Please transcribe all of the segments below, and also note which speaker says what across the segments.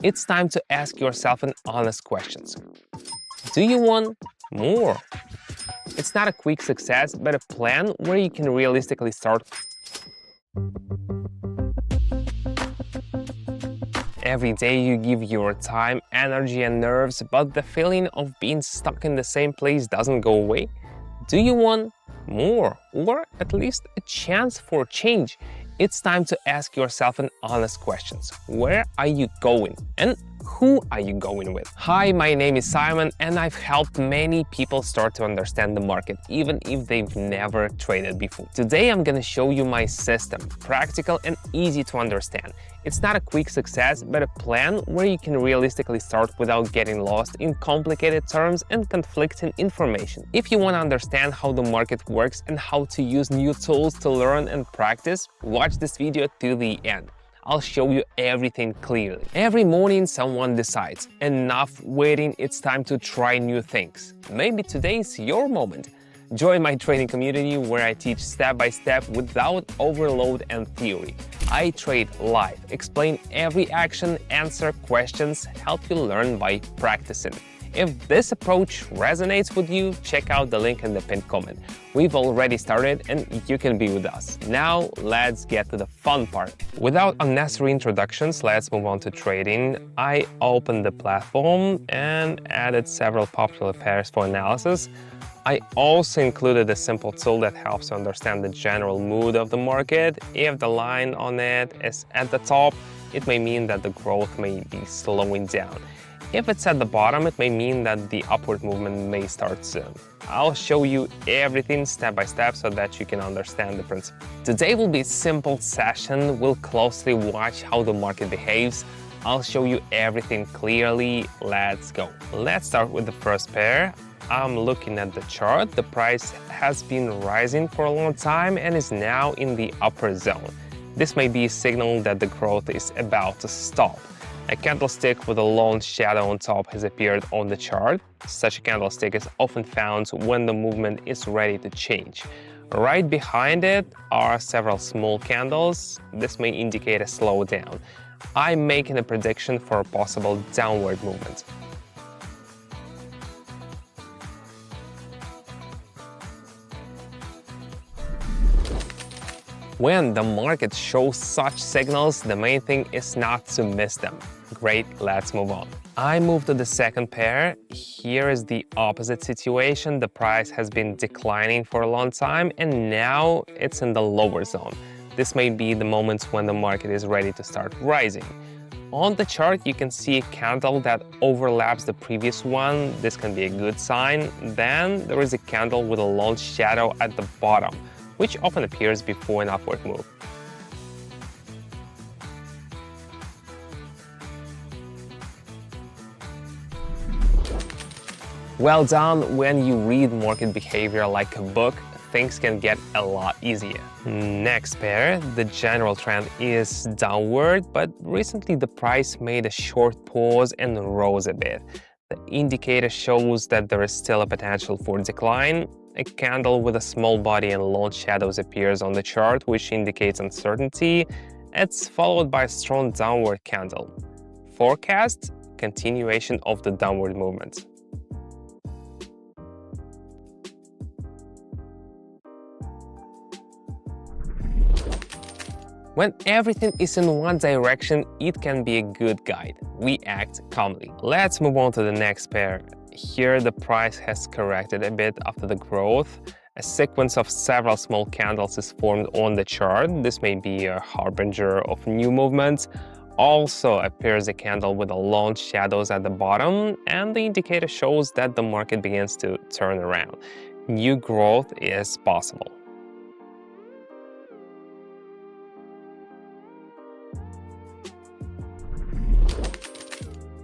Speaker 1: It's time to ask yourself an honest question. Do you want more? It's not a quick success, but a plan where you can realistically start. Every day you give your time, energy and nerves, but the feeling of being stuck in the same place doesn't go away. Do you want more, or at least a chance for change? It's time to ask yourself an honest question. Where are you going? And who are you going with? Hi, my name is Simon, and I've helped many people start to understand the market, even if they've never traded before. Today, I'm gonna show you my system, practical and easy to understand. It's not a quick success, but a plan where you can realistically start without getting lost in complicated terms and conflicting information. If you want to understand how the market works and how to use new tools to learn and practice, watch this video to the end. I'll show you everything clearly. Every morning someone decides, enough waiting, it's time to try new things. Maybe today is your moment. Join my training community where I teach step by step without overload and theory. I trade live, explain every action, answer questions, help you learn by practicing. If this approach resonates with you, check out the link in the pinned comment. We've already started and you can be with us. Now let's get to the fun part. Without unnecessary introductions, let's move on to trading. I opened the platform and added several popular pairs for analysis. I also included a simple tool that helps to understand the general mood of the market. If the line on it is at the top, it may mean that the growth may be slowing down. If it's at the bottom, it may mean that the upward movement may start soon. I'll show you everything step by step so that you can understand the principle. Today will be a simple session. We'll closely watch how the market behaves. I'll show you everything clearly. Let's go. Let's start with the first pair. I'm looking at the chart. The price has been rising for a long time and is now in the upper zone. This may be a signal that the growth is about to stop. A candlestick with a long shadow on top has appeared on the chart. Such a candlestick is often found when the movement is ready to change. Right behind it are several small candles. This may indicate a slowdown. I'm making a prediction for a possible downward movement. When the market shows such signals, the main thing is not to miss them. Great, let's move on. I move to the second pair. Here is the opposite situation. The price has been declining for a long time and now it's in the lower zone. This may be the moment when the market is ready to start rising. On the chart, you can see a candle that overlaps the previous one. This can be a good sign. Then there is a candle with a long shadow at the bottom, which often appears before an upward move. Well done. When you read market behavior like a book, things can get a lot easier. Next pair, the general trend is downward, but recently the price made a short pause and rose a bit. The indicator shows that there is still a potential for decline. A candle with a small body and long shadows appears on the chart, which indicates uncertainty. It's followed by a strong downward candle. Forecast: continuation of the downward movement. When everything is in one direction, it can be a good guide. We act calmly. Let's move on to the next pair. Here, the price has corrected a bit after the growth. A sequence of several small candles is formed on the chart. This may be a harbinger of new movements. Also appears a candle with a long shadows at the bottom, and the indicator shows that the market begins to turn around. New growth is possible.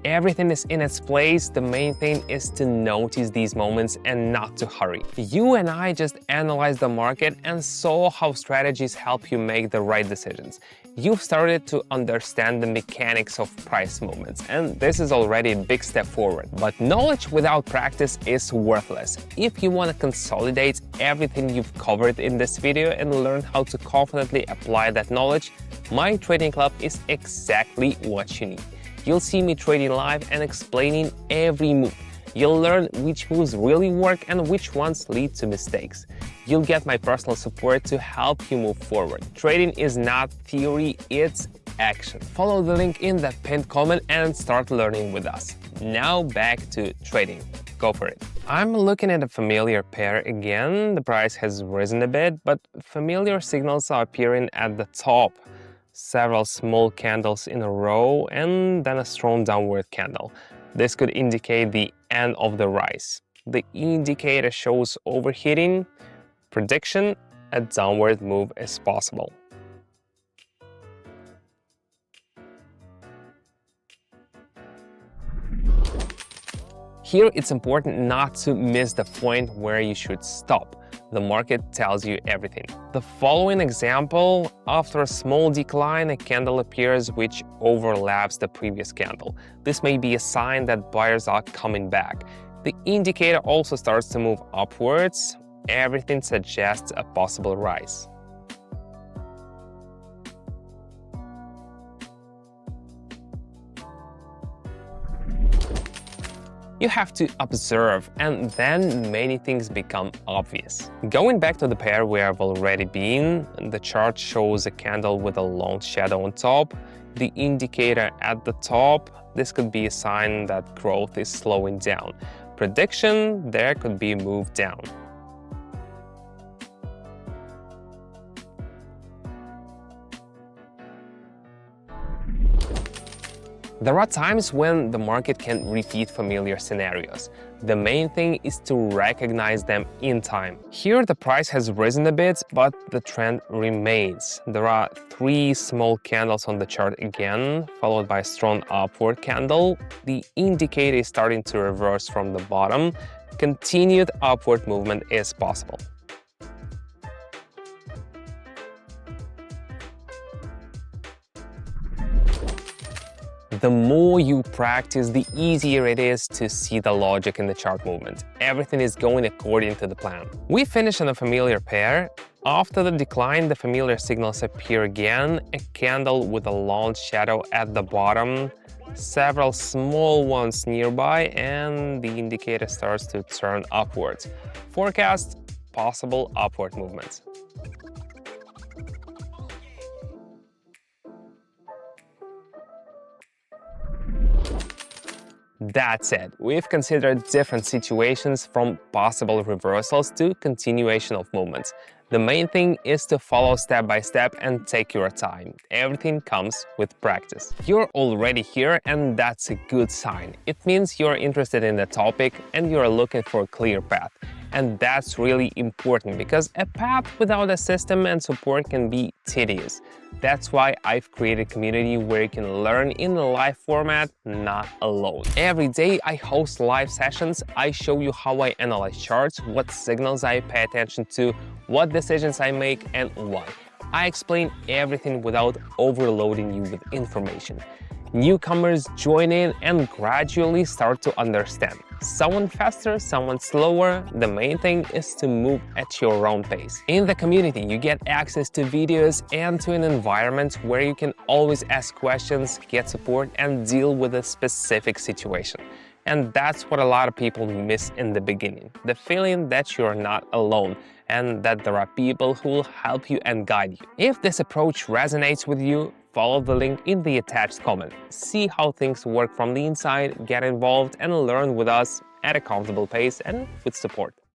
Speaker 1: Everything is in its place. The main thing is to notice these moments and not to hurry. You and I just analyzed the market and saw how strategies help you make the right decisions. You've started to understand the mechanics of price movements, and this is already a big step forward. But knowledge without practice is worthless. If you want to consolidate everything you've covered in this video and learn how to confidently apply that knowledge, my trading club is exactly what you need. You'll see me trading live and explaining every move. You'll learn which moves really work and which ones lead to mistakes. You'll get my personal support to help you move forward. Trading is not theory, it's action. Follow the link in the pinned comment and start learning with us. Now back to trading. Go for it. I'm looking at a familiar pair again. The price has risen a bit, but familiar signals are appearing at the top. Several small candles in a row and then a strong downward candle. This could indicate the end of the rise. The indicator shows overheating. Prediction: a downward move is possible. Here, it's important not to miss the point where you should stop. The market tells you everything. The following example: after a small decline, a candle appears which overlaps the previous candle. This may be a sign that buyers are coming back. The indicator also starts to move upwards. Everything suggests a possible rise. You have to observe, and then many things become obvious. Going back to the pair we have already been, the chart shows a candle with a long shadow on top, the indicator at the top. This could be a sign that growth is slowing down. Prediction: there could be a move down. There are times when the market can repeat familiar scenarios. The main thing is to recognize them in time. Here, the price has risen a bit, but the trend remains. There are 3 small candles on the chart again, followed by a strong upward candle. The indicator is starting to reverse from the bottom. Continued upward movement is possible. The more you practice, the easier it is to see the logic in the chart movement. Everything is going according to the plan. We finish on a familiar pair. After the decline, the familiar signals appear again, a candle with a long shadow at the bottom, several small ones nearby, and the indicator starts to turn upwards. Forecast: possible upward movements. That's it. We've considered different situations, from possible reversals to continuation of movements. The main thing is to follow step by step and take your time. Everything comes with practice. You're already here, and that's a good sign. It means you're interested in the topic and you're looking for a clear path. And that's really important, because a path without a system and support can be tedious. That's why I've created a community where you can learn in a live format, not alone. Every day I host live sessions. I show you how I analyze charts, what signals I pay attention to, what decisions I make, and why. I explain everything without overloading you with information. Newcomers join in and gradually start to understand. Someone faster, someone slower. The main thing is to move at your own pace. In the community, you get access to videos and to an environment where you can always ask questions, get support, and deal with a specific situation. And that's what a lot of people miss in the beginning. The feeling that you're not alone and that there are people who will help you and guide you. If this approach resonates with you, follow the link in the attached comment. See how things work from the inside, get involved, and learn with us at a comfortable pace and with support.